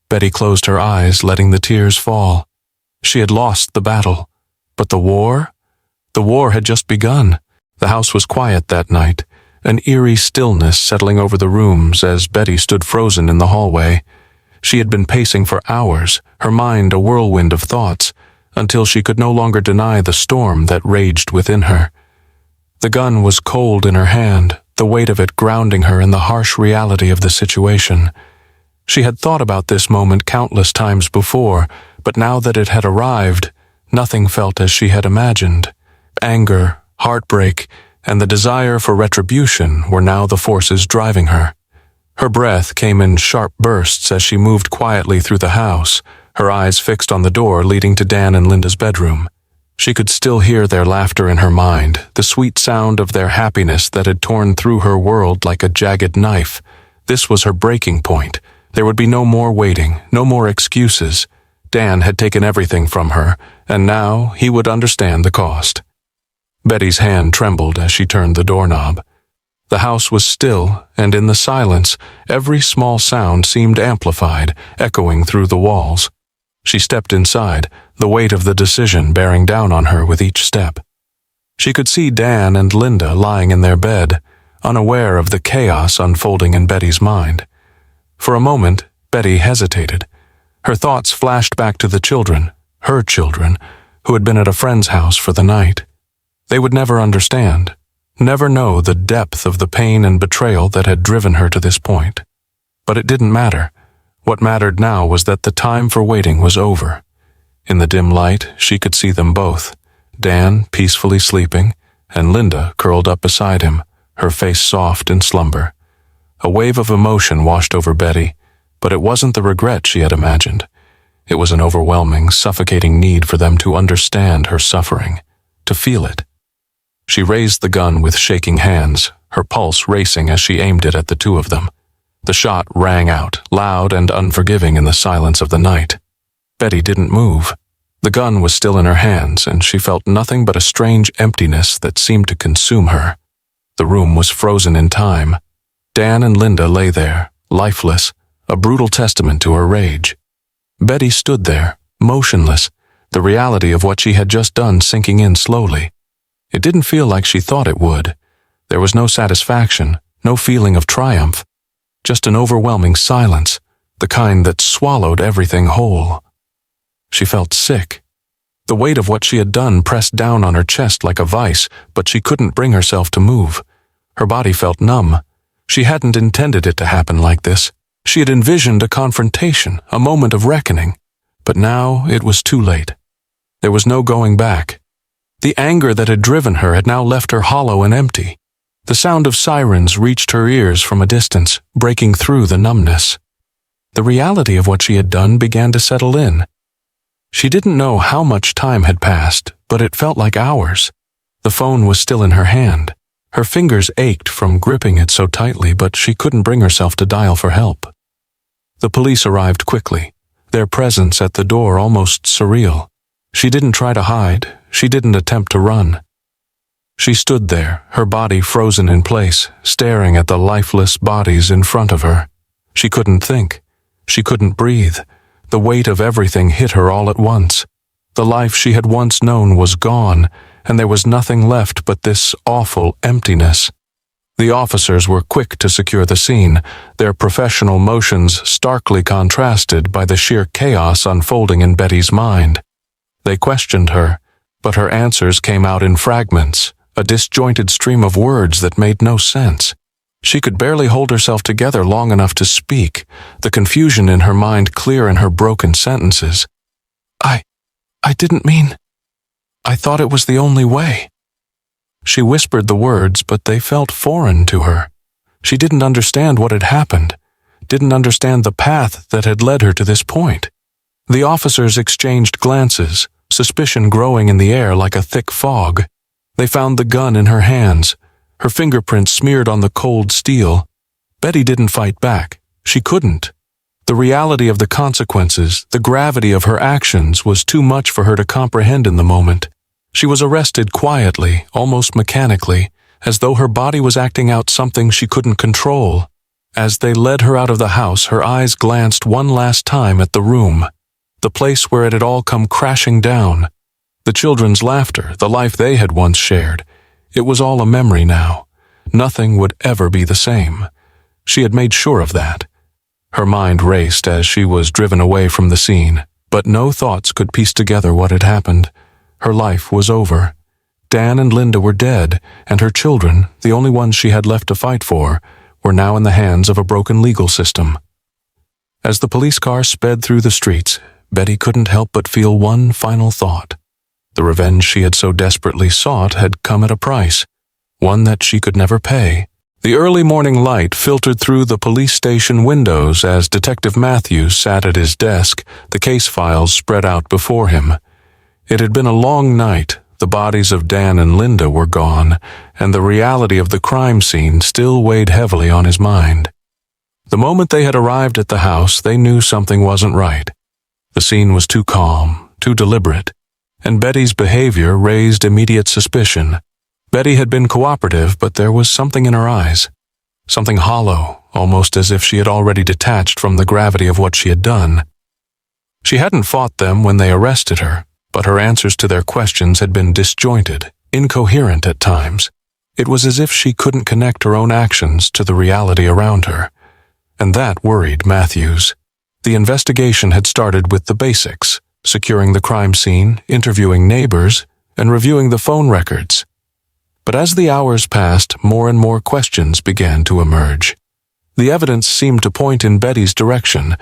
Betty closed her eyes, letting the tears fall. She had lost the battle. But the war? The war had just begun. The house was quiet that night, an eerie stillness settling over the rooms as Betty stood frozen in the hallway. She had been pacing for hours, her mind a whirlwind of thoughts, until she could no longer deny the storm that raged within her. The gun was cold in her hand, the weight of it grounding her in the harsh reality of the situation. She had thought about this moment countless times before, but now that it had arrived, nothing felt as she had imagined. Anger, heartbreak, and the desire for retribution were now the forces driving her. Her breath came in sharp bursts as she moved quietly through the house, her eyes fixed on the door leading to Dan and Linda's bedroom. She could still hear their laughter in her mind, the sweet sound of their happiness that had torn through her world like a jagged knife. This was her breaking point. There would be no more waiting, no more excuses. Dan had taken everything from her, and now he would understand the cost. Betty's hand trembled as she turned the doorknob. The house was still, and in the silence, every small sound seemed amplified, echoing through the walls. She stepped inside, the weight of the decision bearing down on her with each step. She could see Dan and Linda lying in their bed, unaware of the chaos unfolding in Betty's mind. For a moment, Betty hesitated. Her thoughts flashed back to the children, her children, who had been at a friend's house for the night. They would never understand, never know the depth of the pain and betrayal that had driven her to this point. But it didn't matter. What mattered now was that the time for waiting was over. In the dim light, she could see them both, Dan peacefully sleeping, and Linda curled up beside him, her face soft in slumber. A wave of emotion washed over Betty, but it wasn't the regret she had imagined. It was an overwhelming, suffocating need for them to understand her suffering, to feel it. She raised the gun with shaking hands, her pulse racing as she aimed it at the two of them. The shot rang out, loud and unforgiving in the silence of the night. Betty didn't move. The gun was still in her hands, and she felt nothing but a strange emptiness that seemed to consume her. The room was frozen in time. Dan and Linda lay there, lifeless, a brutal testament to her rage. Betty stood there, motionless, the reality of what she had just done sinking in slowly. It didn't feel like she thought it would. There was no satisfaction, no feeling of triumph, just an overwhelming silence, the kind that swallowed everything whole. She felt sick. The weight of what she had done pressed down on her chest like a vice, but she couldn't bring herself to move. Her body felt numb. She hadn't intended it to happen like this. She had envisioned a confrontation, a moment of reckoning. But now it was too late. There was no going back. The anger that had driven her had now left her hollow and empty. The sound of sirens reached her ears from a distance, breaking through the numbness. The reality of what she had done began to settle in. She didn't know how much time had passed, but it felt like hours. The phone was still in her hand. Her fingers ached from gripping it so tightly, but she couldn't bring herself to dial for help. The police arrived quickly, their presence at the door almost surreal. She didn't try to hide. She didn't attempt to run. She stood there, her body frozen in place, staring at the lifeless bodies in front of her. She couldn't think. She couldn't breathe. The weight of everything hit her all at once. The life she had once known was gone, and there was nothing left but this awful emptiness. The officers were quick to secure the scene, their professional motions starkly contrasted by the sheer chaos unfolding in Betty's mind. They questioned her, but her answers came out in fragments, a disjointed stream of words that made no sense. She could barely hold herself together long enough to speak, the confusion in her mind clear in her broken sentences. I didn't mean. I thought it was the only way. She whispered the words, but they felt foreign to her. She didn't understand what had happened, didn't understand the path that had led her to this point. The officers exchanged glances, suspicion growing in the air like a thick fog. They found the gun in her hands, her fingerprints smeared on the cold steel. Betty didn't fight back. She couldn't. The reality of the consequences, the gravity of her actions was too much for her to comprehend in the moment. She was arrested quietly, almost mechanically, as though her body was acting out something she couldn't control. As they led her out of the house, her eyes glanced one last time at the room, the place where it had all come crashing down. The children's laughter, the life they had once shared. It was all a memory now. Nothing would ever be the same. She had made sure of that. Her mind raced as she was driven away from the scene, but no thoughts could piece together what had happened. Her life was over. Dan and Linda were dead, and her children, the only ones she had left to fight for, were now in the hands of a broken legal system. As the police car sped through the streets, Betty couldn't help but feel one final thought. The revenge she had so desperately sought had come at a price, one that she could never pay. The early morning light filtered through the police station windows as Detective Matthews sat at his desk, the case files spread out before him. It had been a long night. The bodies of Dan and Linda were gone, and the reality of the crime scene still weighed heavily on his mind. The moment they had arrived at the house, they knew something wasn't right. The scene was too calm, too deliberate, and Betty's behavior raised immediate suspicion. Betty had been cooperative, but there was something in her eyes, something hollow, almost as if she had already detached from the gravity of what she had done. She hadn't fought them when they arrested her, but her answers to their questions had been disjointed, incoherent at times. It was as if she couldn't connect her own actions to the reality around her. And that worried Matthews. The investigation had started with the basics, securing the crime scene, interviewing neighbors, and reviewing the phone records. But as the hours passed, more and more questions began to emerge. The evidence seemed to point in Betty's direction,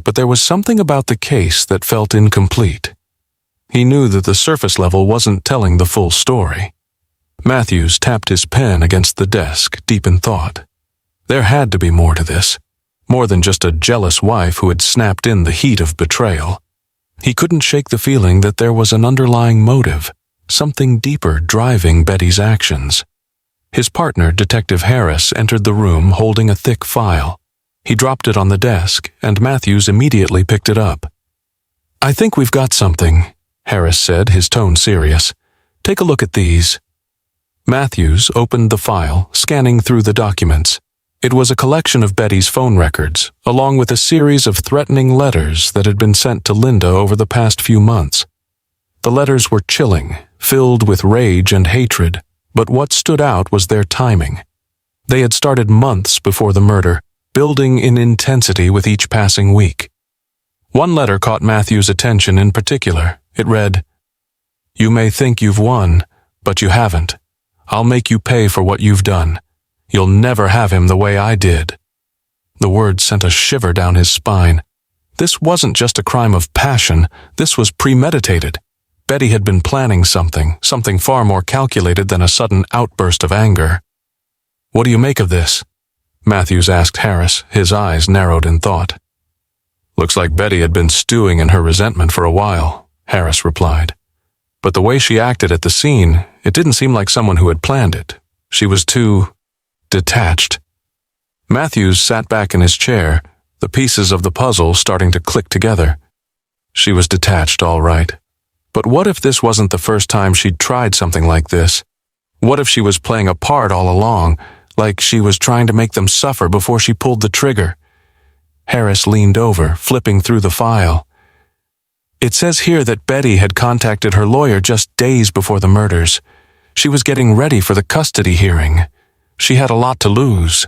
but there was something about the case that felt incomplete. He knew that the surface level wasn't telling the full story. Matthews tapped his pen against the desk, deep in thought. There had to be more to this, more than just a jealous wife who had snapped in the heat of betrayal. He couldn't shake the feeling that there was an underlying motive, something deeper driving Betty's actions. His partner, Detective Harris, entered the room holding a thick file. He dropped it on the desk, and Matthews immediately picked it up. "I think we've got something," Harris said, his tone serious. "Take a look at these." Matthews opened the file, scanning through the documents. It was a collection of Betty's phone records, along with a series of threatening letters that had been sent to Linda over the past few months. The letters were chilling, filled with rage and hatred, but what stood out was their timing. They had started months before the murder, building in intensity with each passing week. One letter caught Matthews' attention in particular. It read, "You may think you've won, but you haven't. I'll make you pay for what you've done. You'll never have him the way I did." The words sent a shiver down his spine. This wasn't just a crime of passion, this was premeditated. Betty had been planning something far more calculated than a sudden outburst of anger. "What do you make of this?" Matthews asked Harris, his eyes narrowed in thought. "Looks like Betty had been stewing in her resentment for a while," Harris replied. "But the way she acted at the scene, it didn't seem like someone who had planned it. She was too detached." Matthews sat back in his chair, the pieces of the puzzle starting to click together. She was detached, all right. But what if this wasn't the first time she'd tried something like this? What if she was playing a part all along, like she was trying to make them suffer before she pulled the trigger? Harris leaned over, flipping through the file. "It says here that Betty had contacted her lawyer just days before the murders. She was getting ready for the custody hearing. She had a lot to lose."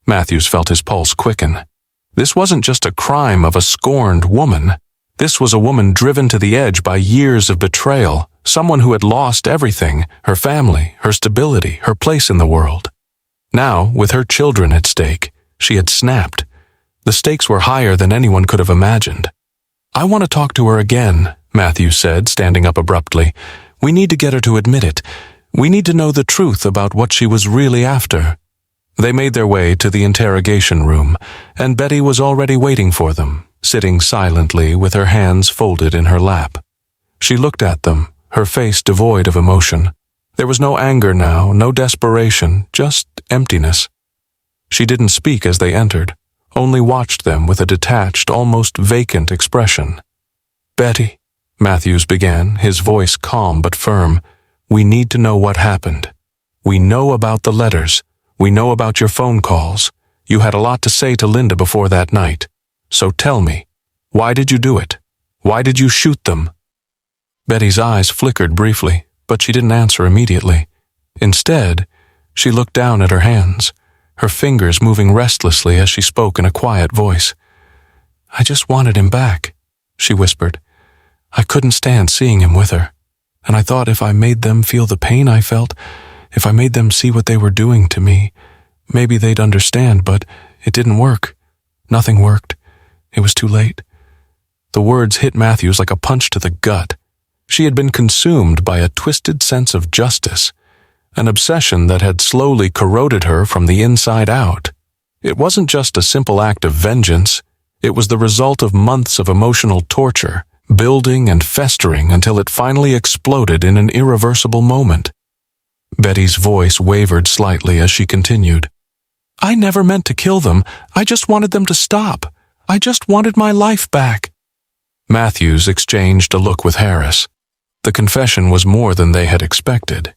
Matthews felt his pulse quicken. This wasn't just a crime of a scorned woman. This was a woman driven to the edge by years of betrayal, someone who had lost everything, her family, her stability, her place in the world. Now, with her children at stake, she had snapped. The stakes were higher than anyone could have imagined. "I want to talk to her again," Matthews said, standing up abruptly. "We need to get her to admit it. We need to know the truth about what she was really after." They made their way to the interrogation room, and Betty was already waiting for them, sitting silently with her hands folded in her lap. She looked at them, her face devoid of emotion. There was no anger now, no desperation, just emptiness. She didn't speak as they entered, only watched them with a detached, almost vacant expression. "Betty," Matthews began, his voice calm but firm, "we need to know what happened. We know about the letters. We know about your phone calls. You had a lot to say to Linda before that night. So tell me, why did you do it? Why did you shoot them?" Betty's eyes flickered briefly, but she didn't answer immediately. Instead, she looked down at her hands, her fingers moving restlessly as she spoke in a quiet voice. "I just wanted him back," she whispered. "I couldn't stand seeing him with her, and I thought if I made them feel the pain I felt, if I made them see what they were doing to me, maybe they'd understand, but it didn't work. Nothing worked. It was too late." The words hit Matthews like a punch to the gut. She had been consumed by a twisted sense of justice, an obsession that had slowly corroded her from the inside out. It wasn't just a simple act of vengeance. It was the result of months of emotional torture, building and festering until it finally exploded in an irreversible moment. Betty's voice wavered slightly as she continued. "I never meant to kill them. I just wanted them to stop. I just wanted my life back." Matthews exchanged a look with Harris. The confession was more than they had expected.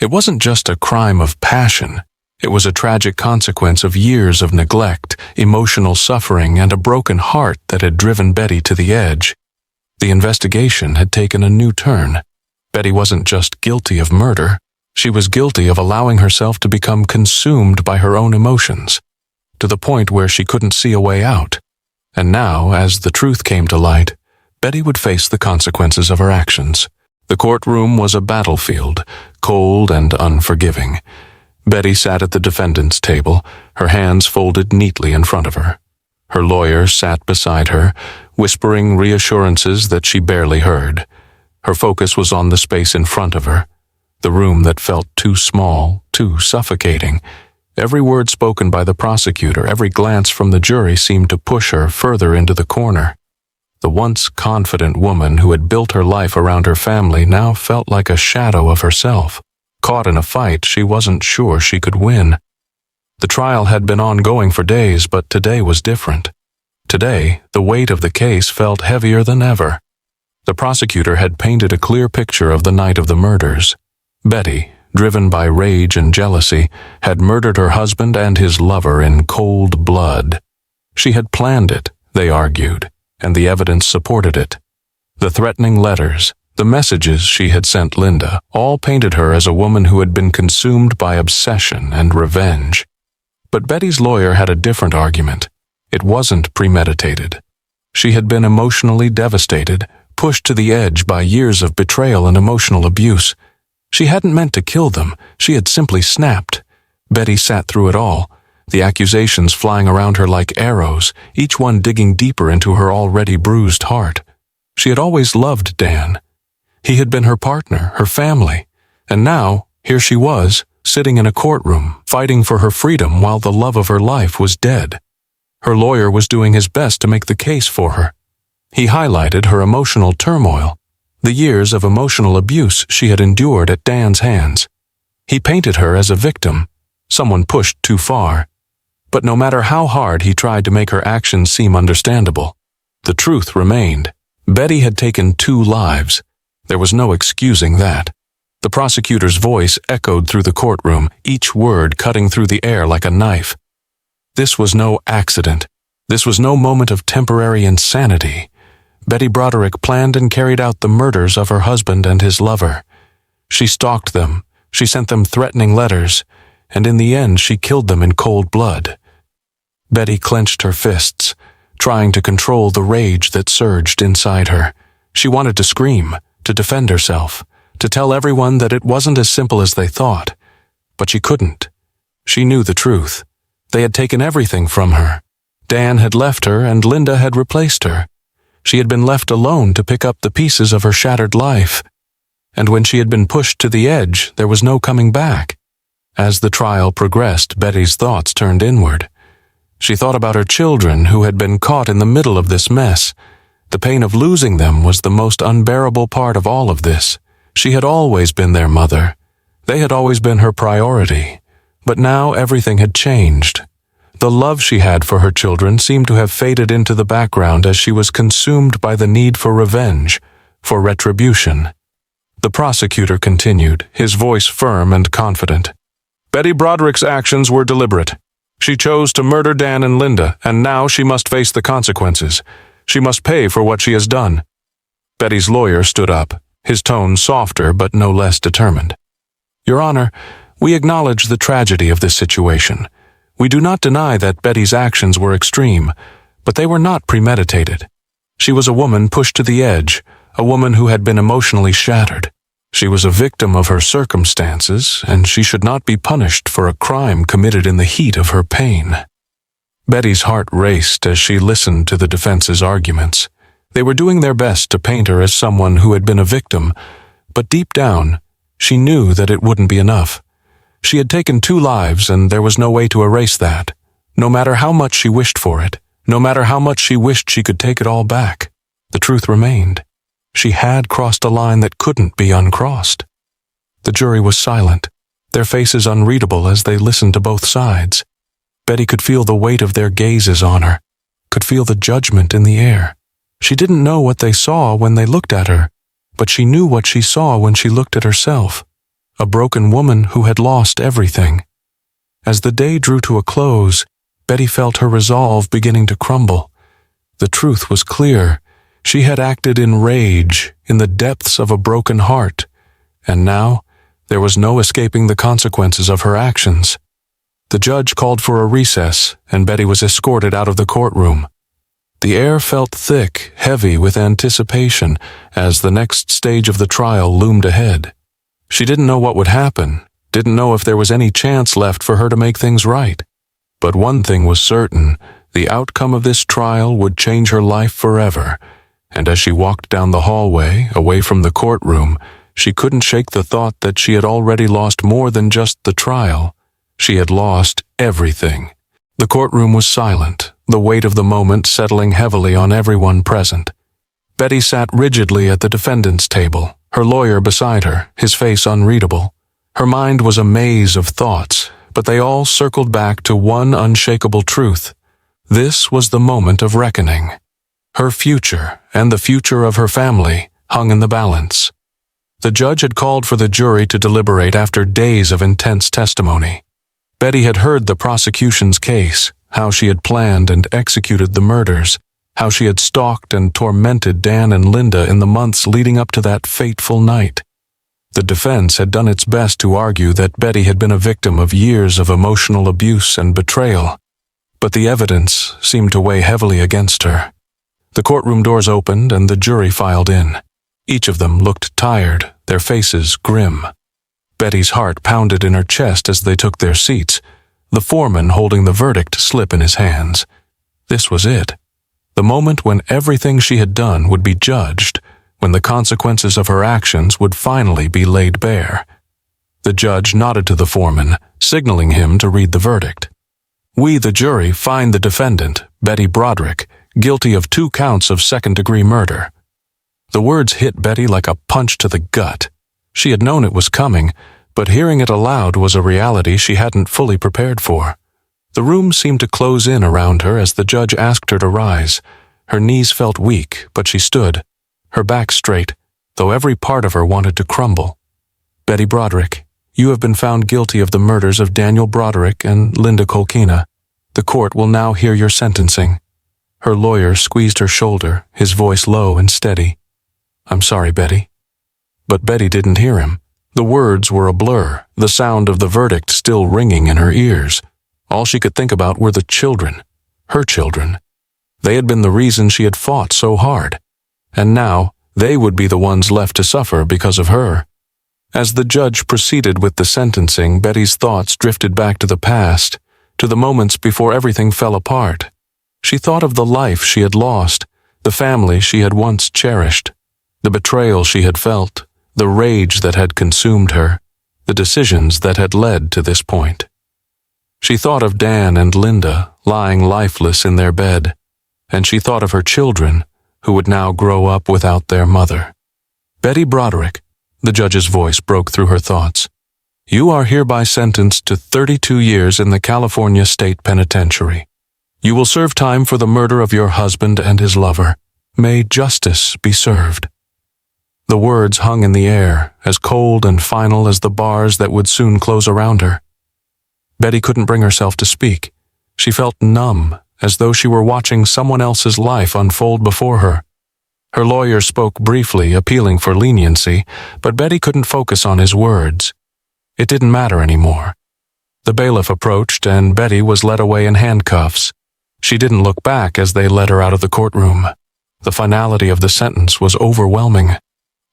It wasn't just a crime of passion. It was a tragic consequence of years of neglect, emotional suffering, and a broken heart that had driven Betty to the edge. The investigation had taken a new turn. Betty wasn't just guilty of murder. She was guilty of allowing herself to become consumed by her own emotions, to the point where she couldn't see a way out. And now, as the truth came to light, Betty would face the consequences of her actions. The courtroom was a battlefield, cold and unforgiving. Betty sat at the defendant's table, her hands folded neatly in front of her. Her lawyer sat beside her, whispering reassurances that she barely heard. Her focus was on the space in front of her, the room that felt too small, too suffocating. Every word spoken by the prosecutor, every glance from the jury seemed to push her further into the corner. The once confident woman who had built her life around her family now felt like a shadow of herself. Caught in a fight she wasn't sure she could win. The trial had been ongoing for days, but today was different. Today, the weight of the case felt heavier than ever. The prosecutor had painted a clear picture of the night of the murders. Betty, driven by rage and jealousy, had murdered her husband and his lover in cold blood. She had planned it, they argued, and the evidence supported it. The threatening letters, the messages she had sent Linda, all painted her as a woman who had been consumed by obsession and revenge. But Betty's lawyer had a different argument. It wasn't premeditated. She had been emotionally devastated, pushed to the edge by years of betrayal and emotional abuse. She hadn't meant to kill them, she had simply snapped. Betty sat through it all, the accusations flying around her like arrows, each one digging deeper into her already bruised heart. She had always loved Dan. He had been her partner, her family, and now, here she was, sitting in a courtroom, fighting for her freedom while the love of her life was dead. Her lawyer was doing his best to make the case for her. He highlighted her emotional turmoil, the years of emotional abuse she had endured at Dan's hands. He painted her as a victim, someone pushed too far. But no matter how hard he tried to make her actions seem understandable, the truth remained. Betty had taken 2 lives. There was no excusing that. The prosecutor's voice echoed through the courtroom, each word cutting through the air like a knife. This was no accident. This was no moment of temporary insanity. Betty Broderick planned and carried out the murders of her husband and his lover. She stalked them, she sent them threatening letters, and in the end she killed them in cold blood. Betty clenched her fists, trying to control the rage that surged inside her. She wanted to scream, to defend herself, to tell everyone that it wasn't as simple as they thought. But she couldn't. She knew the truth. They had taken everything from her. Dan had left her and Linda had replaced her. She had been left alone to pick up the pieces of her shattered life. And when she had been pushed to the edge, there was no coming back. As the trial progressed, Betty's thoughts turned inward. She thought about her children who had been caught in the middle of this mess. The pain of losing them was the most unbearable part of all of this. She had always been their mother. They had always been her priority. But now everything had changed. The love she had for her children seemed to have faded into the background as she was consumed by the need for revenge, for retribution. The prosecutor continued, his voice firm and confident. Betty Broderick's actions were deliberate. She chose to murder Dan and Linda, and now she must face the consequences. She must pay for what she has done. Betty's lawyer stood up, his tone softer but no less determined. Your Honor, we acknowledge the tragedy of this situation. We do not deny that Betty's actions were extreme, but they were not premeditated. She was a woman pushed to the edge, a woman who had been emotionally shattered. She was a victim of her circumstances, and she should not be punished for a crime committed in the heat of her pain. Betty's heart raced as she listened to the defense's arguments. They were doing their best to paint her as someone who had been a victim, but deep down, she knew that it wouldn't be enough. She had taken 2 lives, and there was no way to erase that. No matter how much she wished for it, no matter how much she wished she could take it all back, the truth remained. She had crossed a line that couldn't be uncrossed. The jury was silent, their faces unreadable as they listened to both sides. Betty could feel the weight of their gazes on her, could feel the judgment in the air. She didn't know what they saw when they looked at her, but she knew what she saw when she looked at herself. A broken woman who had lost everything. As the day drew to a close, Betty felt her resolve beginning to crumble. The truth was clear. She had acted in rage, in the depths of a broken heart, and now There was no escaping the consequences of her actions. The judge called for a recess, and Betty was escorted out of the courtroom. The air felt thick, heavy with anticipation as the next stage of the trial loomed ahead. She didn't know what would happen, didn't know if there was any chance left for her to make things right. But one thing was certain, the outcome of this trial would change her life forever, and as she walked down the hallway, away from the courtroom, she couldn't shake the thought that she had already lost more than just the trial. She had lost everything. The courtroom was silent, the weight of the moment settling heavily on everyone present. Betty sat rigidly at the defendant's table, her lawyer beside her, his face unreadable. Her mind was a maze of thoughts, but they all circled back to one unshakable truth. This was the moment of reckoning. Her future, and the future of her family, hung in the balance. The judge had called for the jury to deliberate after days of intense testimony. Betty had heard the prosecution's case, how she had planned and executed the murders, how she had stalked and tormented Dan and Linda in the months leading up to that fateful night. The defense had done its best to argue that Betty had been a victim of years of emotional abuse and betrayal, but the evidence seemed to weigh heavily against her. The courtroom doors opened and the jury filed in. Each of them looked tired, their faces grim. Betty's heart pounded in her chest as they took their seats, the foreman holding the verdict slip in his hands. This was it. The moment when everything she had done would be judged, when the consequences of her actions would finally be laid bare. The judge nodded to the foreman, signaling him to read the verdict. "We, the jury, find the defendant, Betty Broderick, guilty of 2 counts of second-degree murder." The words hit Betty like a punch to the gut. She had known it was coming, but hearing it aloud was a reality she hadn't fully prepared for. The room seemed to close in around her as the judge asked her to rise. Her knees felt weak, but she stood, her back straight, though every part of her wanted to crumble. "Betty Broderick, you have been found guilty of the murders of Daniel Broderick and Linda Kolkena. The court will now hear your sentencing." Her lawyer squeezed her shoulder, his voice low and steady. "I'm sorry, Betty." But Betty didn't hear him. The words were a blur, the sound of the verdict still ringing in her ears. All she could think about were the children, her children. They had been the reason she had fought so hard, and now they would be the ones left to suffer because of her. As the judge proceeded with the sentencing, Betty's thoughts drifted back to the past, to the moments before everything fell apart. She thought of the life she had lost, the family she had once cherished, the betrayal she had felt, the rage that had consumed her, the decisions that had led to this point. She thought of Dan and Linda lying lifeless in their bed, and she thought of her children, who would now grow up without their mother. "Betty Broderick," the judge's voice broke through her thoughts, "you are hereby sentenced to 32 years in the California State Penitentiary. You will serve time for the murder of your husband and his lover. May justice be served." The words hung in the air, as cold and final as the bars that would soon close around her. Betty couldn't bring herself to speak. She felt numb, as though she were watching someone else's life unfold before her. Her lawyer spoke briefly, appealing for leniency, but Betty couldn't focus on his words. It didn't matter anymore. The bailiff approached, and Betty was led away in handcuffs. She didn't look back as they led her out of the courtroom. The finality of the sentence was overwhelming.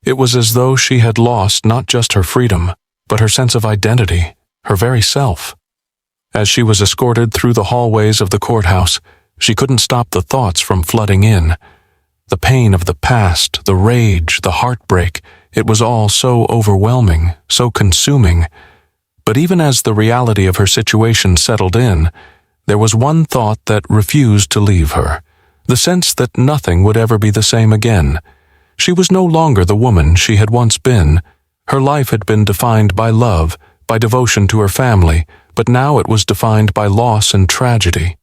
It was as though she had lost not just her freedom, but her sense of identity, her very self. As she was escorted through the hallways of the courthouse, she couldn't stop the thoughts from flooding in. The pain of the past, the rage, the heartbreak, it was all so overwhelming, so consuming. But even as the reality of her situation settled in, there was one thought that refused to leave her, the sense that nothing would ever be the same again. She was no longer the woman she had once been. Her life had been defined by love, by devotion to her family, but now it was defined by loss and tragedy.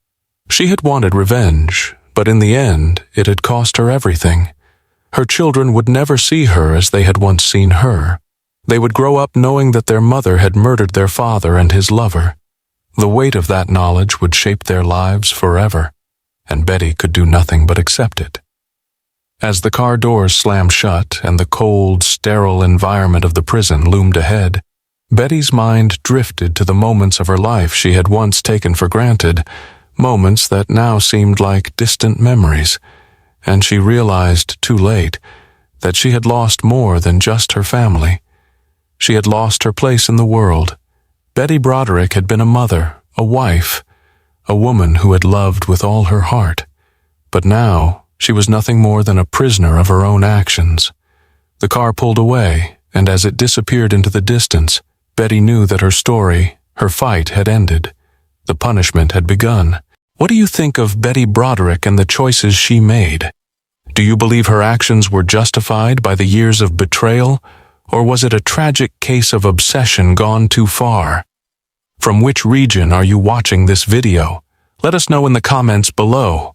She had wanted revenge, but in the end, it had cost her everything. Her children would never see her as they had once seen her. They would grow up knowing that their mother had murdered their father and his lover. The weight of that knowledge would shape their lives forever, and Betty could do nothing but accept it. As the car doors slammed shut and the cold, sterile environment of the prison loomed ahead, Betty's mind drifted to the moments of her life she had once taken for granted, moments that now seemed like distant memories, and she realized too late that she had lost more than just her family. She had lost her place in the world. Betty Broderick had been a mother, a wife, a woman who had loved with all her heart. But now she was nothing more than a prisoner of her own actions. The car pulled away, and as it disappeared into the distance, Betty knew that her story, her fight, had ended. The punishment had begun. What do you think of Betty Broderick and the choices she made? Do you believe her actions were justified by the years of betrayal, or was it a tragic case of obsession gone too far? From which region are you watching this video? Let us know in the comments below.